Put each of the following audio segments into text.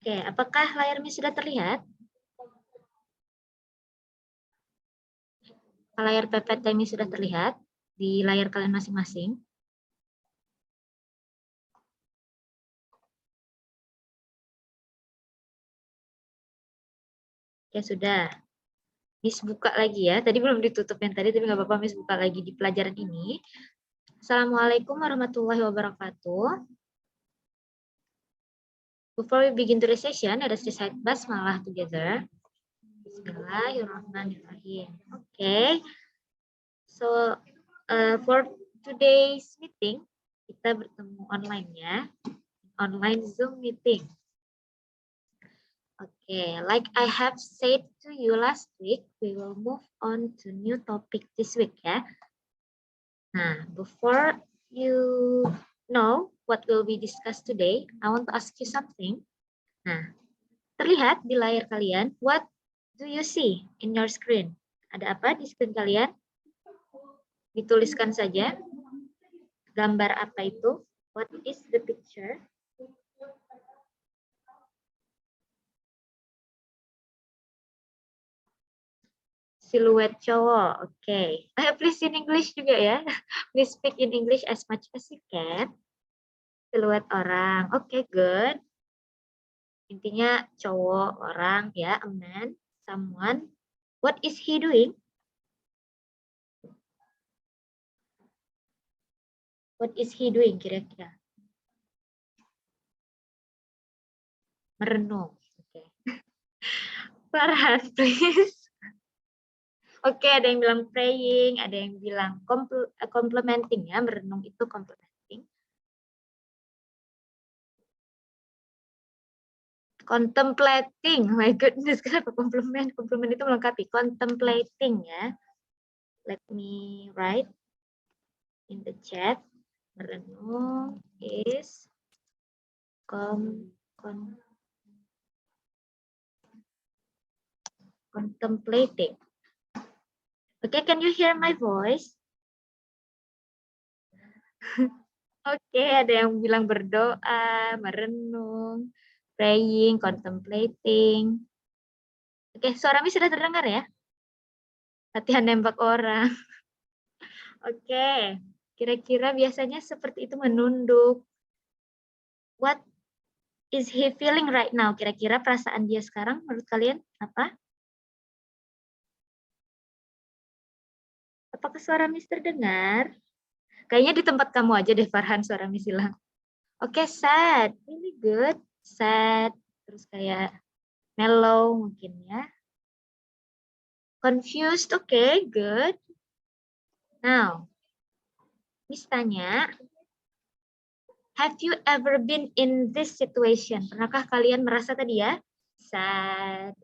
Oke, apakah layarnya sudah terlihat? Layar PPT-nya sudah terlihat di layar kalian masing-masing? Ya sudah. Miss buka lagi ya. Tadi belum ditutup yang tadi, tapi nggak apa-apa. Miss buka lagi di pelajaran ini. Assalamualaikum warahmatullahi wabarakatuh. Before we begin today's session, let us recite basmalah together. Bismillahirrahmanirrahim. Okay. So, for today's meeting, kita bertemu online ya. Online Zoom meeting. Okay, like I have said to you last week, we will move on to new topic this week ya. Nah, before you know what will be discussed today, I want to ask you something. Nah, terlihat di layar kalian, what do you see in your screen? Ada apa di screen kalian? Dituliskan saja. Gambar apa itu? What is the picture? Siluet cowok. Oke. Okay. Please in English juga ya. Please speak in English as much as you can. Siluet orang. Oke, okay, good. Intinya cowok, orang ya, a man, someone. What is he doing? What is he doing kira-kira? Merenung. Oke. Okay. Farhan, please. Oke, ada yang bilang praying, ada yang bilang complementing ya, merenung itu complementing. Contemplating, my goodness, kenapa complement? Complement itu melengkapi. Contemplating ya. Let me write in the chat. Merenung is contemplating. Okay, can you hear my voice? Oke, ada yang bilang berdoa, merenung, praying, contemplating. Oke, suara sudah terdengar ya? Latihan nembak orang. Oke, kira-kira biasanya seperti itu menunduk. What is he feeling right now? Kira-kira perasaan dia sekarang menurut kalian apa? Apakah suara Miss terdengar? Kayaknya di tempat kamu aja deh Farhan suara Miss hilang. Oke, sad. Really good. Sad. Terus kayak mellow mungkin ya. Confused. Okay, good. Now, Miss tanya, have you ever been in this situation? Pernahkah kalian merasa tadi ya? Sad.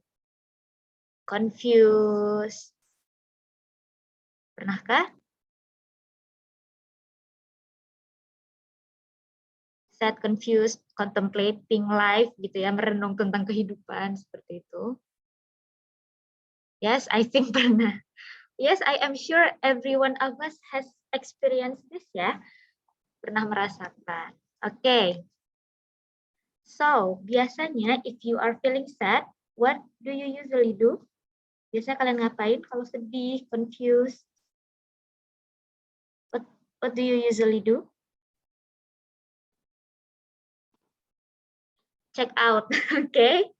Confused. Pernahkah? Sad, confused, contemplating life gitu ya, merenung tentang kehidupan seperti itu. Yes, I think pernah. Yes, I am sure every one of us has experienced this ya. Pernah merasakan. Oke. Okay. So, biasanya if you are feeling sad, what do you usually do? Biasanya kalian ngapain kalau sedih, confused? What do you usually do? Check out, oke? Okay?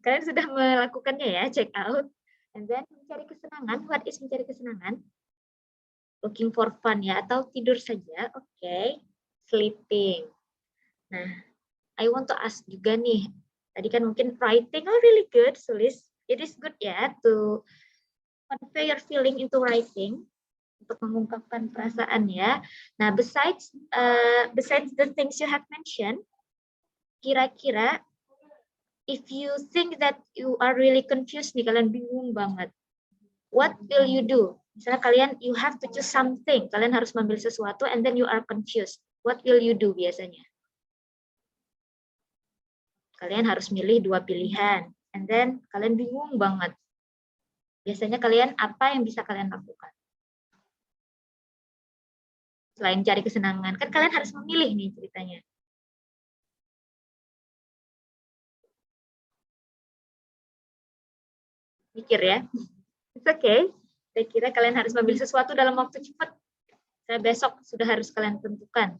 Kalian sudah melakukannya ya, check out. And then mencari kesenangan, what is mencari kesenangan? Looking for fun ya, atau tidur saja, oke? Okay. Sleeping. Nah, I want to ask juga nih, tadi kan mungkin writing, oh really good, Sulis. It is good ya, to convey your feeling into writing, untuk mengungkapkan perasaan ya. Nah, besides the things you have mentioned, kira-kira if you think that you are really confused nih, kalian bingung banget, what will you do? Misalnya kalian, you have to choose something, kalian harus memilih sesuatu, and then you are confused. What will you do biasanya? Kalian harus milih dua pilihan, and then kalian bingung banget. Biasanya kalian, apa yang bisa kalian lakukan? Selain cari kesenangan, kan kalian harus memilih nih ceritanya. mikir ya. It's okay. Saya kira kalian harus memilih sesuatu dalam waktu cepat. Saya besok sudah harus kalian tentukan.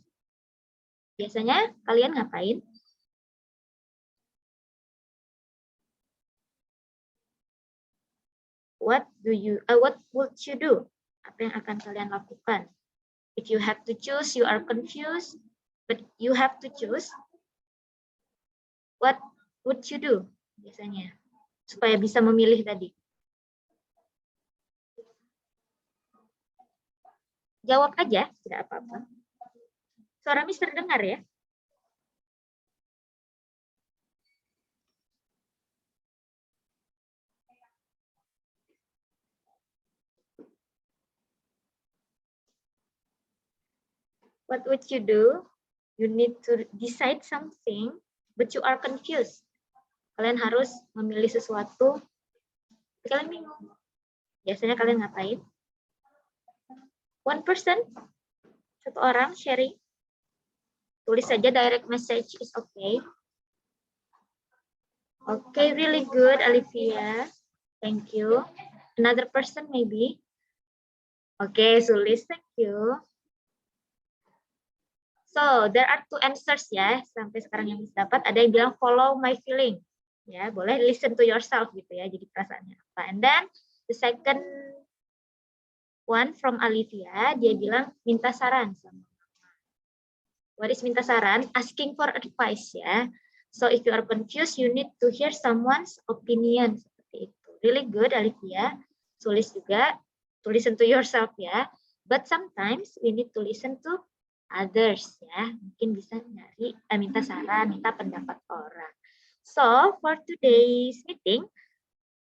Biasanya kalian ngapain? What would you do? Apa yang akan kalian lakukan? If you have to choose, you are confused, but you have to choose. What would you do? Biasanya supaya bisa memilih tadi. Jawab aja, tidak apa-apa. Suara Miss terdengar ya? What would you do? You need to decide something, but you are confused. Kalian harus memilih sesuatu, kalian bingung. Biasanya kalian ngapain? One person, satu orang sharing. Tulis saja direct message is okay. Okay, really good, Olivia. Thank you. Another person maybe. Okay, Sulis, thank you. So, there are two answers ya. Sampai sekarang yang bisa dapat. Ada yang bilang follow my feeling. Ya, boleh listen to yourself gitu ya. Jadi perasaannya apa. And then the second one from Olivia, dia bilang minta saran sama mama. What is minta saran? Asking for advice ya. So if you are confused, you need to hear someone's opinion seperti itu. Really good, Olivia. Tulis juga, to listen to yourself ya. But sometimes we need to listen to others ya. Mungkin bisa nyari, minta saran, minta pendapat orang. So for today's meeting,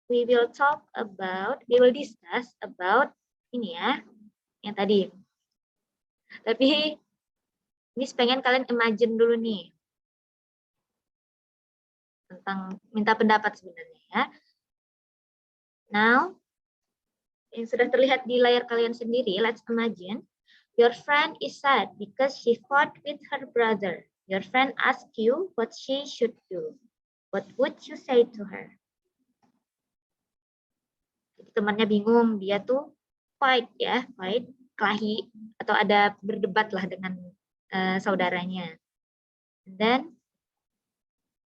we will discuss about ini ya, yang tadi. Tapi Miss pengen kalian imagine dulu nih tentang minta pendapat sebenarnya ya. Now, yang sudah terlihat di layar kalian sendiri, let's imagine your friend is sad because she fought with her brother. Your friend asks you what she should do. What would you say to her? Jadi temannya bingung, dia tuh fight, kelahi atau ada berdebat lah dengan saudaranya. And then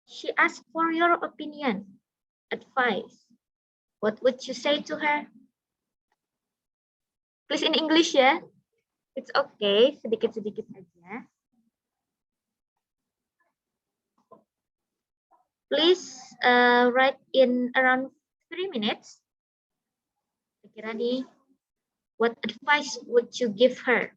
she asked for your opinion, advice. What would you say to her? Please in English ya. It's okay, sedikit-sedikit saja. Please write in around 3 minutes. Kira-kira nih, what advice would you give her?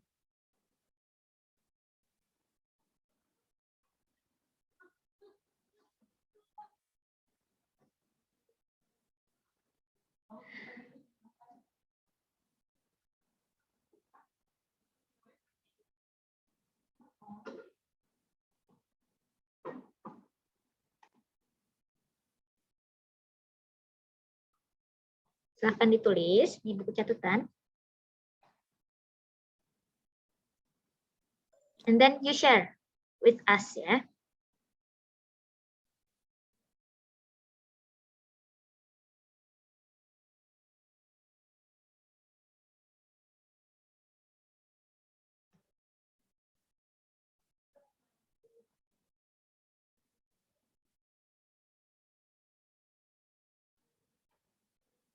Silahkan ditulis di buku catatan. And then you share with us ya.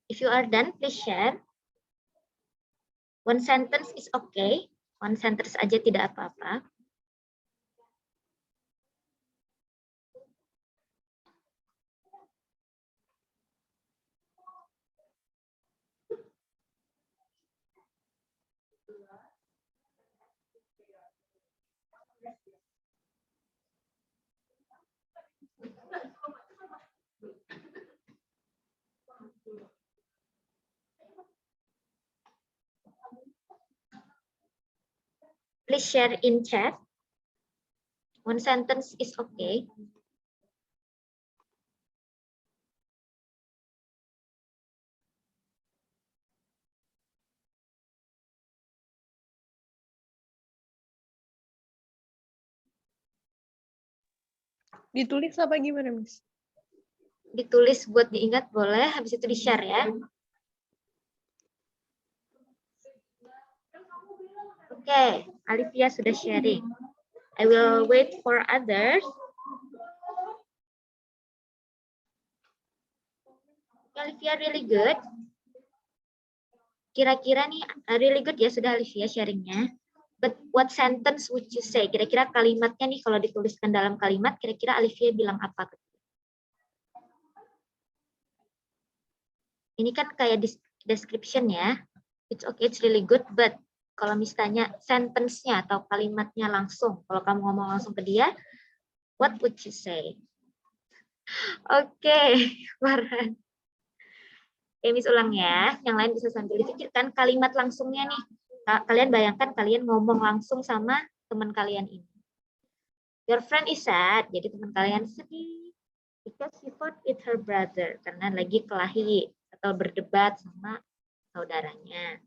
If you are done, please share. One sentence is okay. One sentence aja tidak apa-apa. Please share in chat. One sentence is okay. Ditulis apa gimana, Miss? ditulis buat diingat boleh, habis itu di-share ya. Oke, Alivia sudah sharing. I will wait for others. Alivia really good. Kira-kira nih really good ya sudah Alivia sharingnya. But what sentence would you say? Kira-kira kalimatnya nih kalau dituliskan dalam kalimat, kira-kira Alivia bilang apa? Ini kan kayak description ya. It's okay, it's really good, but kalau misalnya sentence-nya atau kalimatnya langsung, kalau kamu ngomong langsung ke dia, what would you say? Oke, Farhan. Miss ulang ya, yang lain bisa sambil dipikirkan kalimat langsungnya nih. Kalian bayangkan kalian ngomong langsung sama teman kalian ini. Your friend is sad, jadi teman kalian sedih. Because she fought with her brother, karena lagi kelahi atau berdebat sama saudaranya.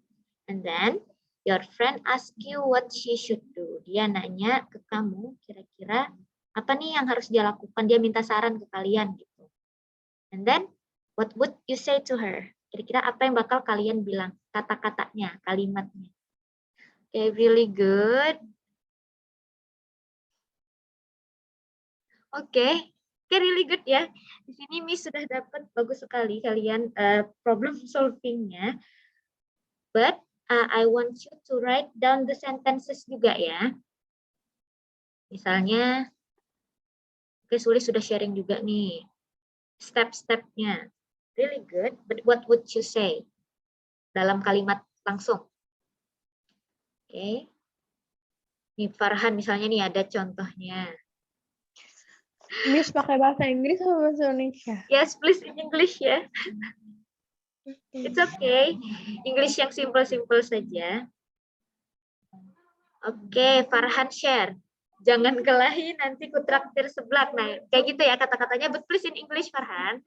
And then, your friend ask you what she should do. Dia nanya ke kamu, kira-kira apa nih yang harus dia lakukan? Dia minta saran ke kalian gitu. And then, what would you say to her? Kira-kira apa yang bakal kalian bilang? Kata-katanya, kalimatnya. Okay, really good. Oke, really good ya. Di sini Miss sudah dapat bagus sekali kalian problem solving-nya. But I want you to write down the sentences juga ya. Misalnya, oke, Sulis sudah sharing juga nih. Step-stepnya. Really good, but what would you say? Dalam kalimat langsung. Oke. Nih Farhan misalnya nih ada contohnya. Miss pakai bahasa Inggris atau bahasa Indonesia? Yes, please in English ya. It's okay. English yang simple-simple saja. Oke, Farhan share. Jangan kelahi nanti ku traktir seblak. Nah, kayak gitu ya kata-katanya. But please in English, Farhan.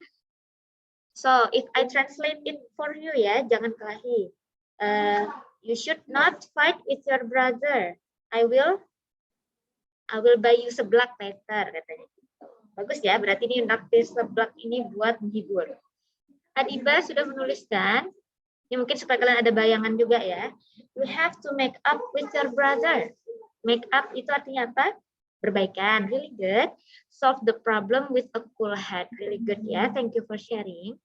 So, if I translate it for you ya, jangan kelahi. You should not fight with your brother. I will buy you seblak later, katanya. Bagus ya, berarti ini traktir seblak ini buat menghibur. Adiba sudah menuliskan. Ini mungkin supaya kalian ada bayangan juga ya. You have to make up with your brother. Make up itu artinya apa? Perbaikan. Really good. Solve the problem with a cool head. Really good ya. Thank you for sharing.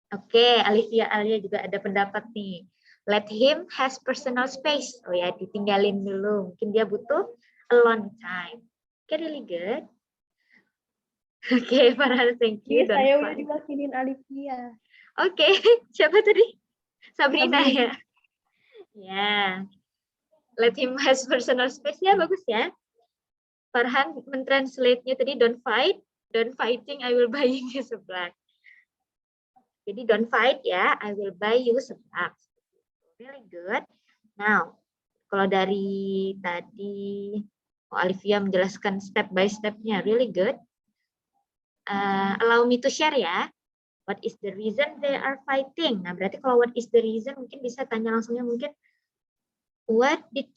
Oke, Alia juga ada pendapat nih. Let him has personal space. Oh ya, ditinggalin dulu. Mungkin dia butuh alone time. Oke, really good. Oke, Farhan, thank you. Saya udah diwakilin Alivia. Oke, siapa tadi? Sabrina ya. Ya. Let him has personal space ya, bagus ya. Farhan mentranslate-nya tadi don't fighting, I will buy you seblak. Jadi don't fight ya, I will buy you seblak. Really good. Now, kalau dari tadi Alivia menjelaskan step by step-nya, really good. Allow me to share ya. What is the reason they are fighting? Nah, berarti kalau what is the reason mungkin bisa tanya langsungnya mungkin why did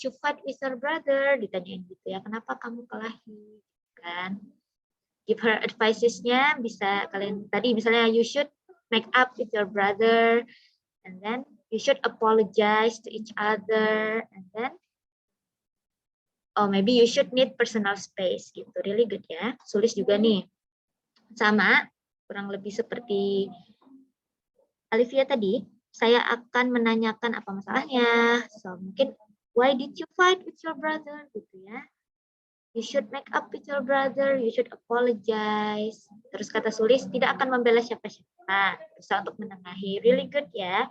you fight with your brother? Ditanyain gitu ya. Kenapa kamu kelahi? Kan? Give her advices-nya bisa kalian tadi misalnya you should make up with your brother and then you should apologize to each other and then maybe you should need personal space gitu. Really good ya. Sulis juga nih. Sama kurang lebih seperti Alivia tadi, saya akan menanyakan apa masalahnya. So, mungkin, why did you fight with your brother? Gitu ya. You should make up with your brother, you should apologize. Terus kata Sulis, tidak akan membela siapa-siapa. Berusaha untuk menengahi. Really good ya.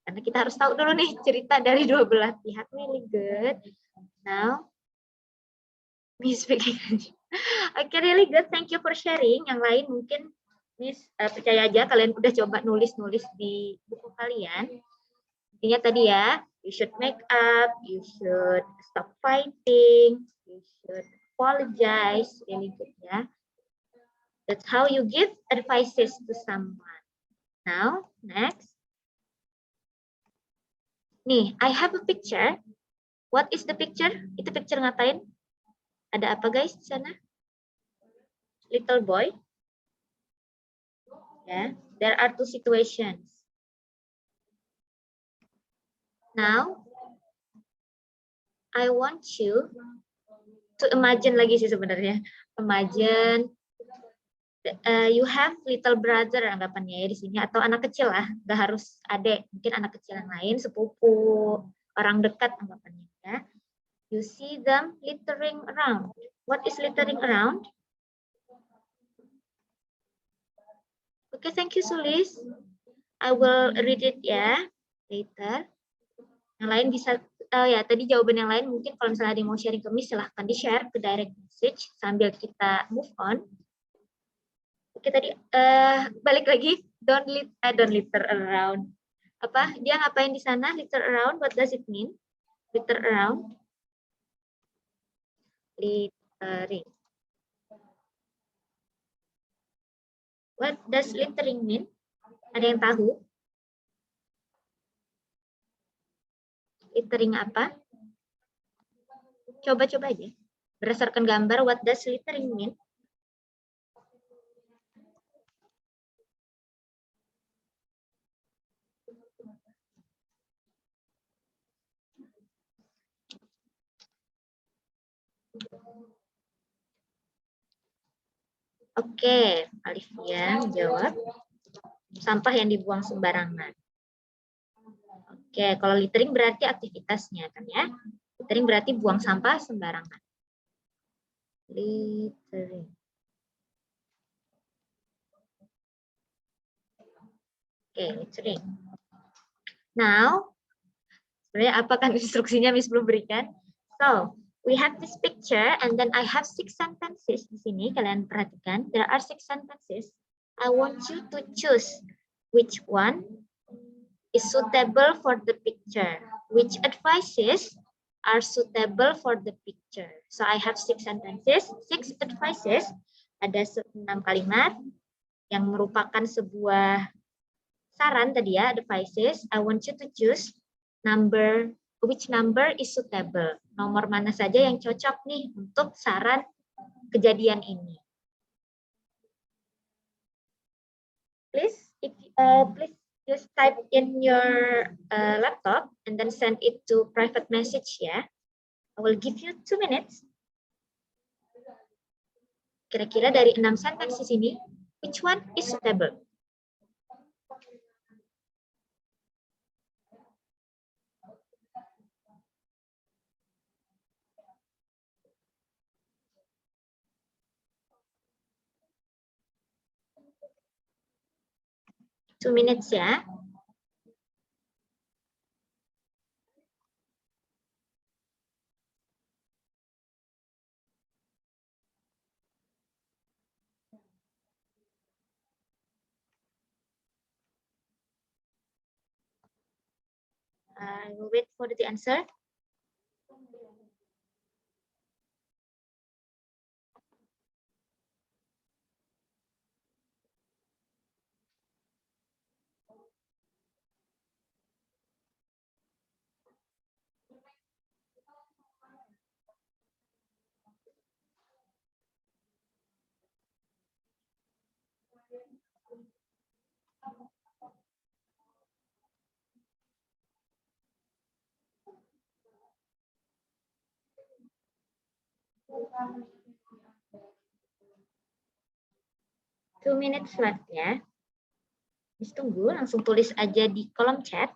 Karena kita harus tahu dulu nih cerita dari dua belah pihak. Really good. Now, Miss speaking. Okay, really good. Thank you for sharing. Yang lain mungkin Miss percaya aja kalian udah coba nulis-nulis di buku kalian. Intinya tadi ya, you should make up, you should stop fighting, you should apologize, really good ya. That's how you give advices to someone. Now, next. Nih, I have a picture. What is the picture? Itu picture ngapain? Ada apa guys di sana? little boy. Yeah, there are two situations. Now, I want you to imagine lagi sih sebenarnya. Imagine you have little brother anggapannya ya di sini, atau anak kecil lah, nggak harus adik, mungkin anak kecil yang lain, sepupu, orang dekat anggapannya ya. You see them littering around. What is littering around? Okay, thank you Sulis. I will read it ya later. Yang lain bisa, ya tadi jawaban yang lain mungkin kalau misalnya ada yang mau sharing ke Miss silahkan di share ke direct message sambil kita move on. Oke tadi balik lagi don't litter around. Apa dia ngapain di sana? Litter around, what does it mean? Litter around, littering. What does littering mean? Ada yang tahu? Littering apa? Coba-coba aja. Berdasarkan gambar, what does littering mean? Oke, Alivia menjawab. Sampah yang dibuang sembarangan. Oke, kalau littering berarti aktivitasnya kan ya. Littering berarti buang sampah sembarangan. Littering. Oke, littering. Now, sebenarnya apa kan instruksinya Miss belum berikan? So, we have this picture and then I have 6 sentences di sini. Kalian perhatikan, there are 6 sentences. I want you to choose which one is suitable for the picture. Which advices are suitable for the picture. So I have 6 sentences, 6 advices. Ada 6 kalimat yang merupakan sebuah saran tadi ya, advices. I want you to choose which number is suitable. Nomor mana saja yang cocok nih untuk saran kejadian ini. Please, please just type in your laptop and then send it to private message ya. I will give you 2 minutes. Kira-kira dari 6 sentence di sini, which one is suitable? Two minutes ya. I will wait for the answer. Two minutes left ya. Miss tunggu, langsung tulis aja di kolom chat.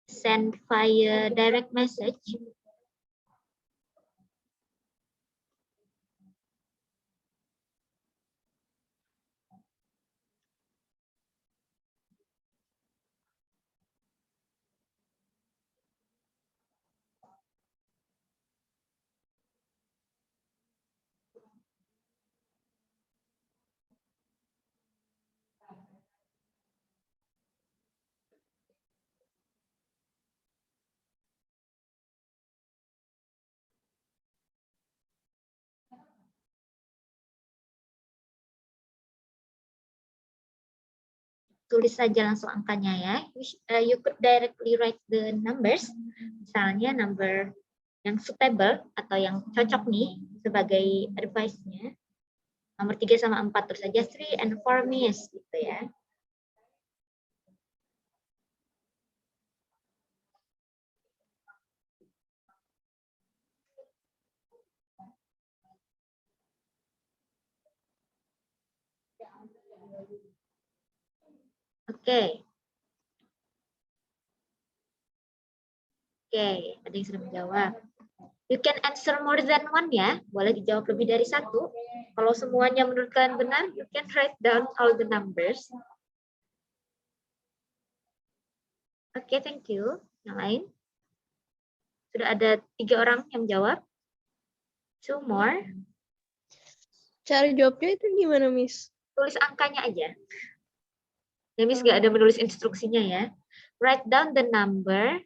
Send via direct message. Tulis saja langsung angkanya ya. You could directly write the numbers. Misalnya number yang suitable atau yang cocok nih sebagai advice-nya. Nomor 3 sama 4 terus saja 3 and 4 miss gitu ya. Oke. Oke, ada yang sudah menjawab. You can answer more than one ya. Boleh dijawab lebih dari satu. Kalau semuanya menurut kalian benar, you can write down all the numbers. Oke, thank you. Yang lain? Sudah ada 3 orang yang jawab. 2 more. Cara jawabnya itu gimana, Miss? Tulis angkanya aja. Ya, Miss nggak ada menulis instruksinya ya. Write down the number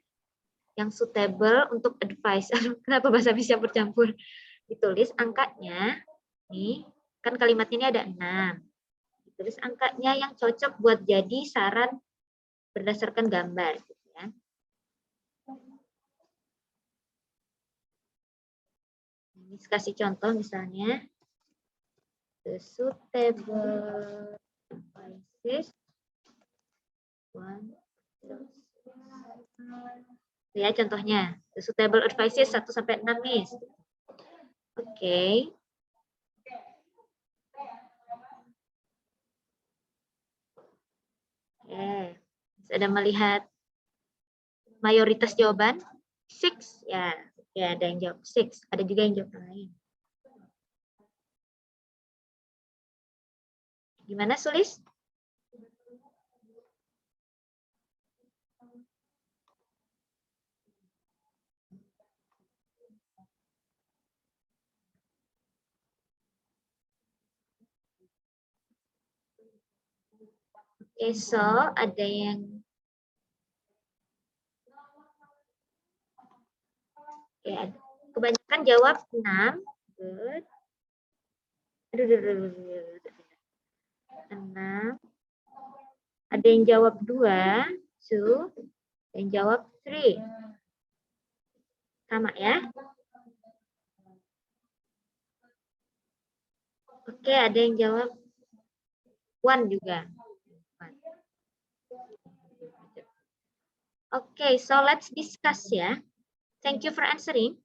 yang suitable untuk advice. Kenapa bahasa Miss yang bercampur? Ditulis angkanya. Nih, kan kalimatnya ini ada 6. Ditulis angkanya yang cocok buat jadi saran berdasarkan gambar. Gitu ya. Miss kasih contoh misalnya. The suitable advices. Ya, contohnya. The suitable advices 1 sampai 6, Miss. Oke. Oke. Sudah melihat mayoritas jawaban? 6 ya. Ya, ada yang jawab 6. Ada juga yang jawab lain. Gimana, Sulis? Oke, so ada yang ya, kebanyakan jawab 6. Good. Aduh. 6. Ada yang jawab 2, 2. Ada yang jawab 3. Sama ya. Oke, ada yang jawab 1 juga. Oke, so let's discuss ya. Thank you for answering.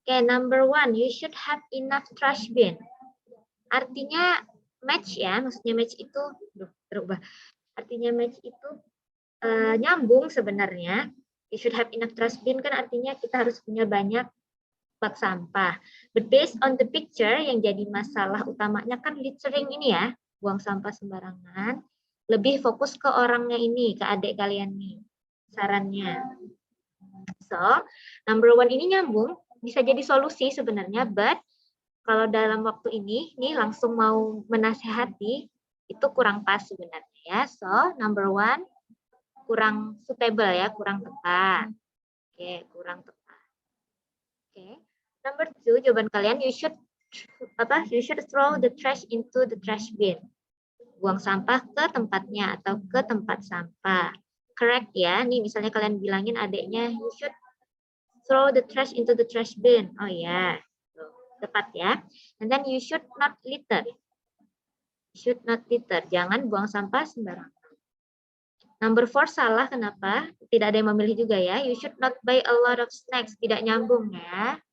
Okay, number 1, you should have enough trash bin. Artinya match ya, maksudnya match itu berubah. Artinya match itu nyambung sebenarnya. You should have enough trash bin kan artinya kita harus punya banyak bak sampah. But based on the picture, yang jadi masalah utamanya kan littering ini ya, buang sampah sembarangan. Lebih fokus ke orangnya ini, ke adik kalian nih, sarannya. So, number 1 ini nyambung, bisa jadi solusi sebenarnya, but kalau dalam waktu ini, nih langsung mau menasehati, itu kurang pas sebenarnya ya. So, number 1, kurang suitable ya, kurang tepat. Oke, kurang tepat. Oke. Number 2, jawaban kalian, you should throw the trash into the trash bin. Buang sampah ke tempatnya atau ke tempat sampah. Correct ya. Nih misalnya kalian bilangin adiknya, you should throw the trash into the trash bin. Oh ya, tepat ya. And then you should not litter. You should not litter. Jangan buang sampah sembarangan. Number 4 salah, kenapa? Tidak ada yang memilih juga ya. You should not buy a lot of snacks. Tidak nyambung ya.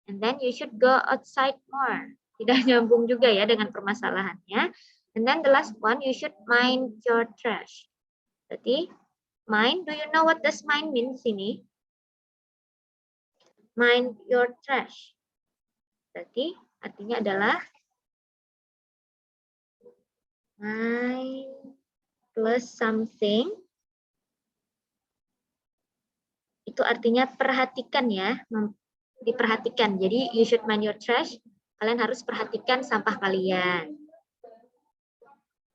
And then you should go outside more. Tidak nyambung juga ya dengan permasalahannya. And then the last one, you should mind your trash. Berarti, mind, do you know what does mind mean di sini? Mind your trash. Berarti artinya adalah mind plus something. Itu artinya perhatikan ya, diperhatikan. Jadi you should mind your trash. Kalian harus perhatikan sampah kalian.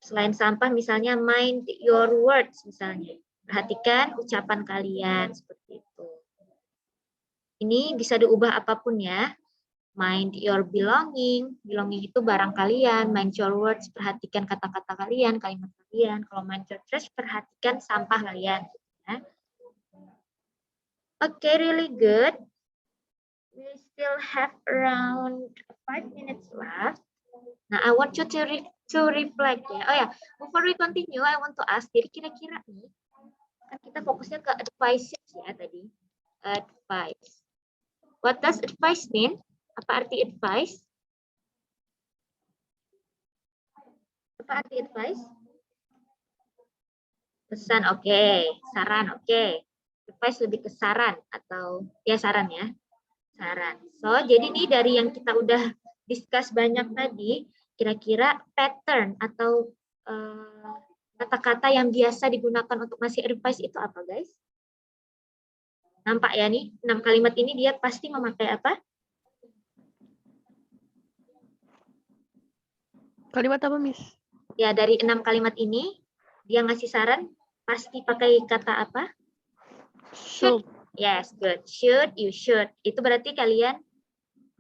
Selain sampah misalnya mind your words misalnya. Perhatikan ucapan kalian seperti itu. Ini bisa diubah apapun ya. Mind your belonging. Belonging itu barang kalian. Mind your words, perhatikan kata-kata kalian, kalimat kalian. Kalau mind your trash, perhatikan sampah kalian. Oke, really good. We still have around 5 minutes left. Nah, I want you to reflect ya. Oh ya, before we continue, I want to ask, jadi kira-kira nih, kan kita fokusnya ke advice ya tadi. Advice. What does advice mean? Apa arti advice? Apa arti advice? Pesan, oke. Saran, oke. Advice lebih ke saran atau ya saran ya. Saran. So, jadi nih dari yang kita udah discuss banyak tadi, kira-kira pattern atau kata-kata yang biasa digunakan untuk ngasih advice itu apa, guys? Nampak ya nih, 6 kalimat ini dia pasti memakai apa? Kalimat apa, Miss? Ya, dari 6 kalimat ini, dia ngasih saran, pasti pakai kata apa? Should. Yes, good. Should, you should. Itu berarti kalian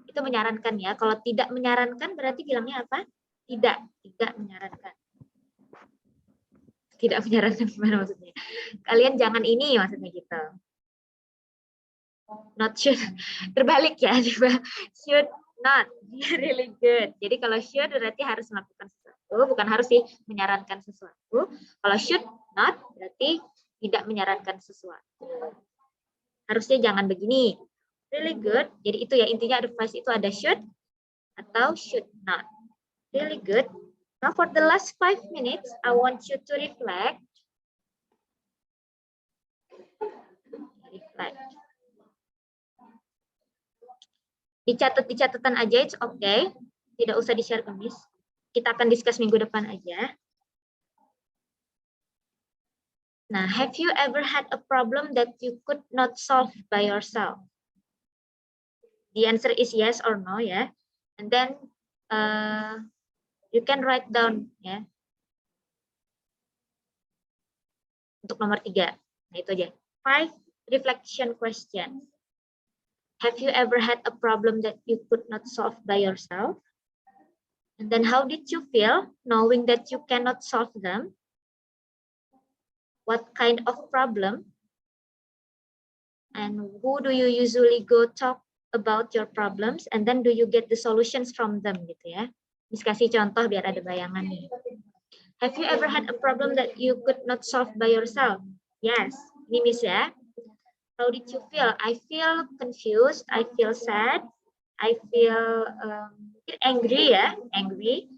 itu menyarankan ya. Kalau tidak menyarankan berarti bilangnya apa? Tidak, tidak menyarankan. Tidak menyarankan gimana maksudnya? Kalian jangan ini maksudnya gitu. Not should. Terbalik ya. Should not. Really good. Jadi kalau should berarti harus melakukan sesuatu, bukan harus sih menyarankan sesuatu. Kalau should not berarti tidak menyarankan sesuatu. Harusnya jangan begini. Really good. Jadi itu ya intinya advice itu ada should atau should not. Really good. Now for the last 5 minutes, I want you to reflect. Reflect. Dicatat di catatan aja, it's okay. Tidak usah di-share ke Miss. Kita akan discuss minggu depan aja. Nah, have you ever had a problem that you could not solve by yourself? The answer is yes or no ya. And then you can write down ya. Untuk nomor 3. Nah, itu aja. 5 reflection questions. Have you ever had a problem that you could not solve by yourself? And then how did you feel knowing that you cannot solve them? What kind of problem? And who do you usually go talk about your problems? And then do you get the solutions from them gitu ya. Miss kasih contoh biar ada bayangan nih. Have you ever had a problem that you could not solve by yourself? Yes. Ini Miss ya. How did you feel? I feel confused. I feel sad. I feel angry ya, angry.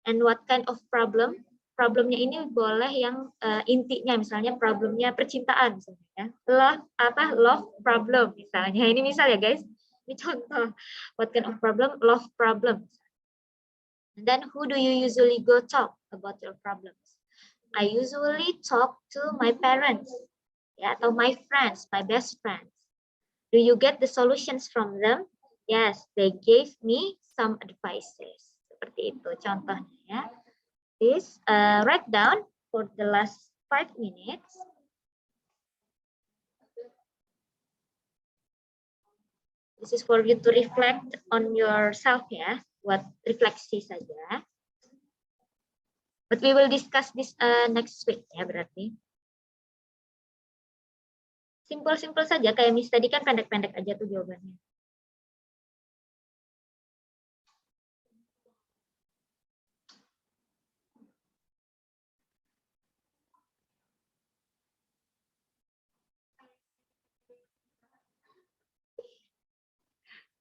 And what kind of problem? Problemnya ini boleh yang intinya, misalnya problemnya percintaan, misalnya ya. Love problem misalnya. Ini misal ya guys. Ini contoh. What kind of problem? Love problem. And then who do you usually go talk about your problems? I usually talk to my parents. Ya, atau my friends, my best friends. Do you get the solutions from them? Yes, they gave me some advices. Seperti itu contohnya ya. Please write down for the last 5 minutes. This is for you to reflect on yourself ya, buat refleksi saja. But we will discuss this next week ya berarti. Simpel-simpel saja, kayak Miss tadi kan pendek-pendek aja tuh jawabannya.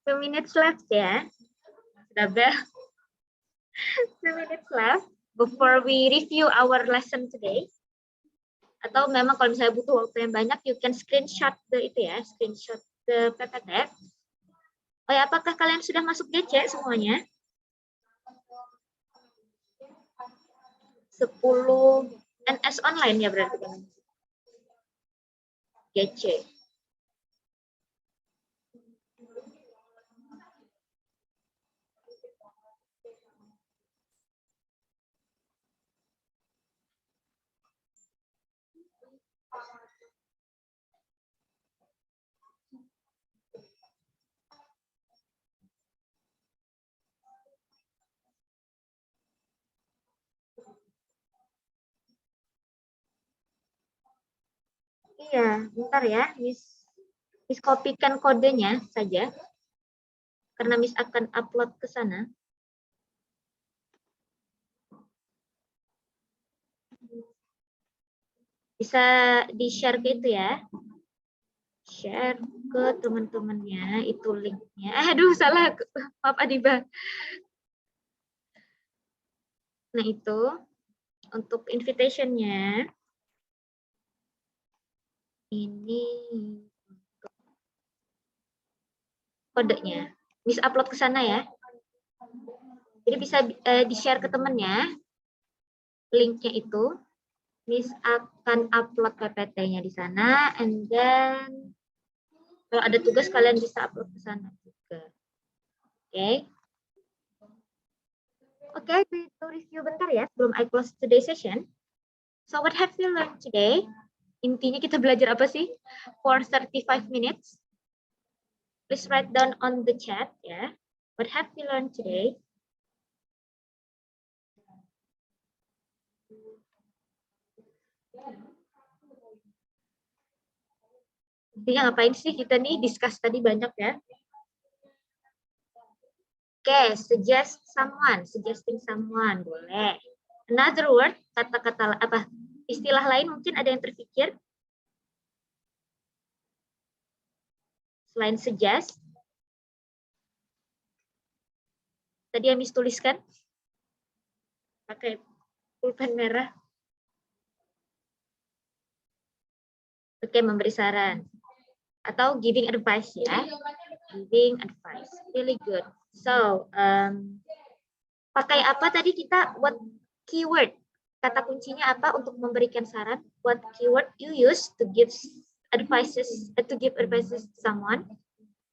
Two minutes left ya. Sudah bel. 2 minutes left before we review our lesson today. Atau memang kalau misalnya butuh waktu yang banyak, you can screenshot screenshot the PPT. Oh ya, apakah kalian sudah masuk GC semuanya? 10 NS online ya berarti. GC. Iya, bentar ya, Miss kopikan kodenya saja. Karena Miss akan upload ke sana. Bisa di-share ke itu ya. Share ke teman-temannya itu linknya. Aduh, salah. Maaf Adiba. Nah, itu untuk invitation-nya. Ini kodenya. Bisa upload ke sana ya. Jadi bisa di-share ke temannya. Linknya itu. Miss akan upload PPT-nya di sana, and then kalau ada tugas kalian bisa upload ke sana juga. Oke. Oke, kita review bentar ya sebelum I close today's session. So what have you learned today? Intinya kita belajar apa sih? For 35 minutes. Please write down on the chat ya. What have you learned today? Intinya ngapain sih kita nih discuss tadi banyak ya. Oke, suggesting someone boleh. Another word, kata-kata apa? Istilah lain mungkin ada yang terpikir? Selain suggest. Tadi yang Miss tuliskan? Pakai pulpen merah. Oke, memberi saran. Atau giving advice ya. Giving advice. Really good. So, pakai apa tadi kita? What keyword? Kata kuncinya apa untuk memberikan saran? What keyword you use to give advices to someone?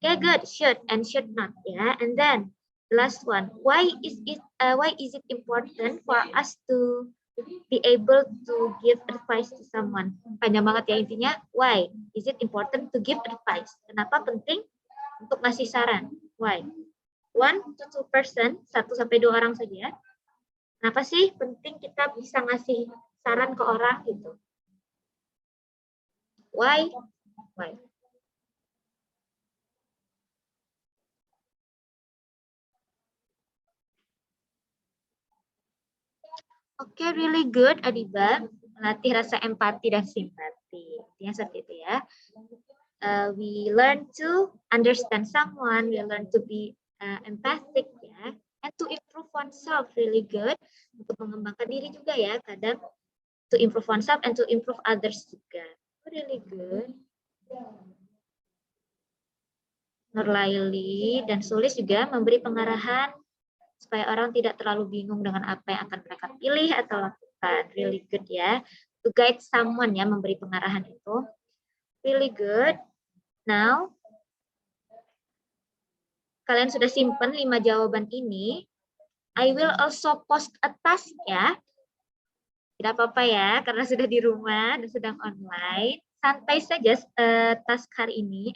Okay, good. Should and should not. Yeah, and then the last one. Why is it important for us to be able to give advice to someone? Panjang banget ya intinya. Why is it important to give advice? Kenapa penting untuk ngasih saran? Why? 1 to 2 person, 1 sampai 2 orang saja. Kenapa sih penting kita bisa ngasih saran ke orang gitu? Why? Why? Oke, really good Adiba. Melatih rasa empati dan simpati. Intinya seperti itu ya. We learn to understand someone, we learn to be empathic ya, and to improve oneself. Really good. Untuk mengembangkan diri juga ya, kadang to improve oneself and to improve others juga. Really good. Nurlaili dan Sulis juga memberi pengarahan supaya orang tidak terlalu bingung dengan apa yang akan mereka pilih atau lakukan. Really good ya. To guide someone ya, memberi pengarahan itu. Really good. Now, kalian sudah simpan 5 jawaban ini. I will also post a task ya. Tidak apa-apa ya, karena sudah di rumah dan sedang online. Santai saja task hari ini,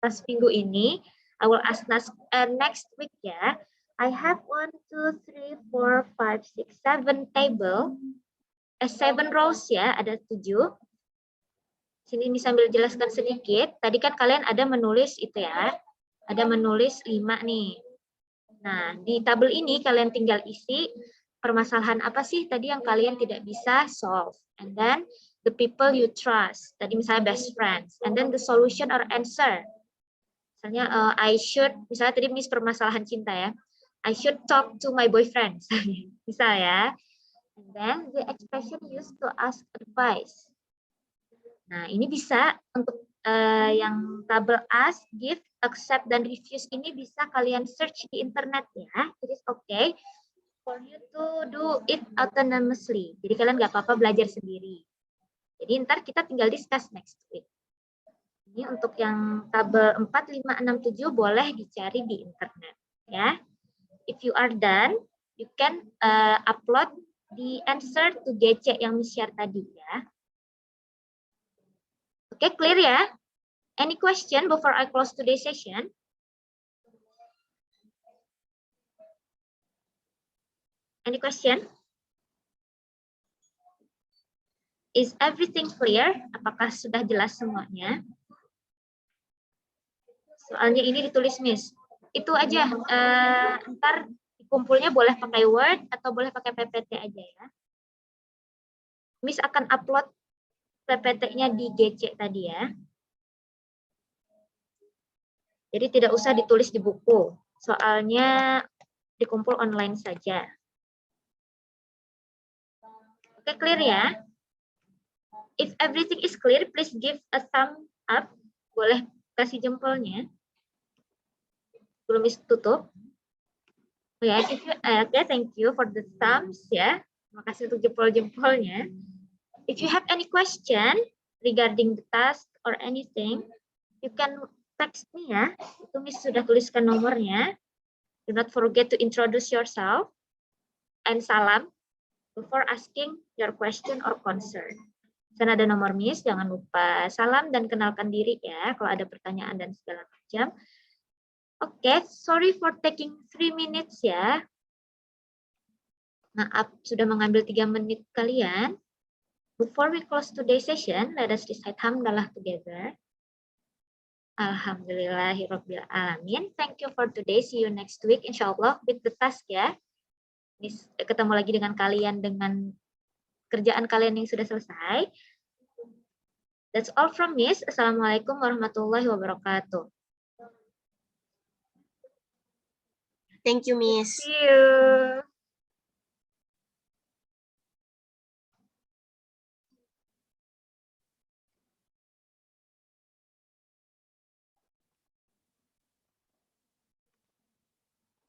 task minggu ini. I will ask next week ya. I have 1, 2, 3, 4, 5, 6, 7 table. 7 rows ya, ada 7. Sini ini sambil jelaskan sedikit. Tadi kan kalian ada menulis itu ya. Ada menulis 5 nih. Nah, di tabel ini kalian tinggal isi permasalahan apa sih tadi yang kalian tidak bisa solve. And then the people you trust. Tadi misalnya best friends. And then the solution or answer. Misalnya misalnya tadi Miss permasalahan cinta ya. I should talk to my boyfriend. Misal ya. And then the expression used to ask advice. Nah, ini bisa untuk yang tabel ask, give, accept, dan refuse ini bisa kalian search di internet ya. It is okay for you to do it autonomously. Jadi kalian nggak apa-apa belajar sendiri. Jadi ntar kita tinggal discuss next week. Ini untuk yang tabel 4, 5, 6, 7 boleh dicari di internet ya. If you are done, you can upload the answer to GC yang Miss share tadi ya. Oke, clear ya? Any question before I close today's session? Any question? Is everything clear? Apakah sudah jelas semuanya? Soalnya ini ditulis Miss. Itu aja. Ntar kumpulnya boleh pakai Word atau boleh pakai PPT aja ya. Miss akan upload PPT-nya di GC tadi ya. Jadi tidak usah ditulis di buku, soalnya dikumpul online saja. Oke, clear ya? If everything is clear, please give a thumb up. Boleh kasih jempolnya. Belum bisa tutup. Oh ya, okay, thank you for the thumbs ya. Terima kasih untuk jempol-jempolnya. If you have any question regarding the task or anything, you can text me ya. Itu Miss sudah tuliskan nomornya. Do not forget to introduce yourself and salam before asking your question or concern. Sana ada nomor Miss, jangan lupa salam dan kenalkan diri ya kalau ada pertanyaan dan segala macam. Oke, sorry for taking 3 minutes ya. Maaf sudah mengambil 3 menit kalian. Before we close today's session, let us recite hamdalah together. Alhamdulillahirabbil alamin. Thank you for today. See you next week insyaallah with the task ya. Ketemu lagi dengan kalian dengan kerjaan kalian yang sudah selesai. That's all from Miss. Assalamualaikum warahmatullahi wabarakatuh. Thank you, Miss. See you.